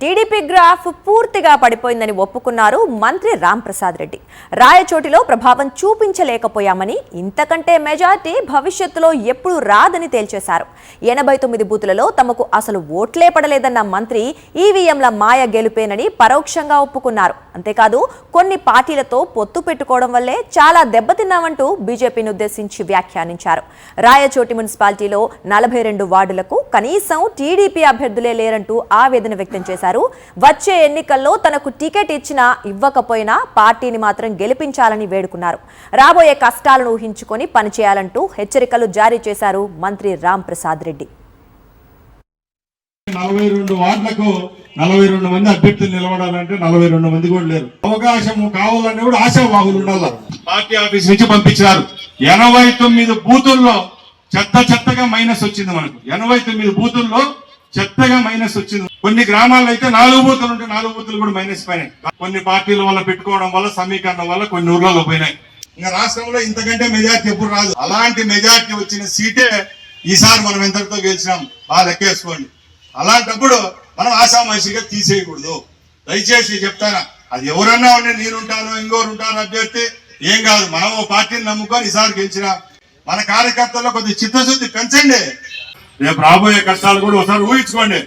TDP graph పూర్తిగా పడిపోయిందని ఒప్పుకున్నారు మంత్రి రాంప్రసాద్ రెడ్డి. రాయచోటిలో ప్రభావం చూపించలేకపోయామని, ఇంతకంటే మెజార్టీ భవిష్యత్తులో ఎప్పుడు రాదని తేల్చేశారు. 89 బూతులలో తమకు అసలు ఓట్లే పడలేదన్న మంత్రి ఈవీఎంల మాయ గెలుపేనని పరోక్షంగా ఒప్పుకున్నారు. అంతేకాదు కొన్ని పార్టీలతో పొత్తు పెట్టుకోవడం వల్లే చాలా దెబ్బతిన్నామంటూ బీజేపీని ఉద్దేశించి వ్యాఖ్యానించారు. రాయచోటి మున్సిపాలిటీలో 42 వార్డులకు కనీసం టీడీపీ అభ్యర్థులే లేరంటూ ఆవేదన వ్యక్తం చేశారు. వచ్చే ఎన్నికల్లో తనకు టికెట్ ఇచ్చినా ఇవ్వకపోయినా పార్టీని మాత్రం గెలిపించాలని వేడుకున్నారు. రాబోయే కష్టాలను ఊహించుకొని పనిచేయాలంటూ హెచ్చరికలు జారీ చేశారు మంత్రి రాంప్రసాద్ రెడ్డి. 42 వార్డులకు 42 మంది అభ్యర్థులు నిలబడాలంటే 42 మంది కూడా లేరు. అవకాశం కావాలని కూడా ఆశావాహులు ఉండాలి. పార్టీ ఆఫీస్ నుంచి పంపించారు. 89 బూతుల్లో చెత్తగా మైనస్ వచ్చింది. మనకు 89 బూతుల్లో చెత్తగా మైనస్ వచ్చింది. కొన్ని గ్రామాల్లో అయితే 4 బూతులు ఉంటే 4 బూతులు కూడా మైనస్ పోయినాయి. కొన్ని పార్టీల వల్ల పెట్టుకోవడం వల్ల, సమీకరణం వల్ల కొన్ని ఊర్లలో పోయినాయి. ఇంకా రాష్ట్రంలో ఇంతకంటే మెజార్టీ ఎప్పుడు రాదు. అలాంటి మెజార్టీ వచ్చిన సీటే ఈసారి మనం ఎంతటితో గెలిచినాం బాగా లెక్కేసుకోండి. అలాంటప్పుడు మనం ఆశామాషిగా తీసేయకూడదు. దయచేసి చెప్తారా, అది ఎవరన్నా ఉంటే నేనుంటాను, ఇంకోరు ఉంటాను అభ్యర్థి ఏం కాదు. మనం ఓ పార్టీని నమ్ముకొని ఈసారి గెలిచినాం. మన కార్యకర్తల్లో కొద్ది చిత్తశుద్ధి పెంచండి. రేపు రాబోయే కష్టాలు కూడా ఒకసారి ఊహించుకోండి.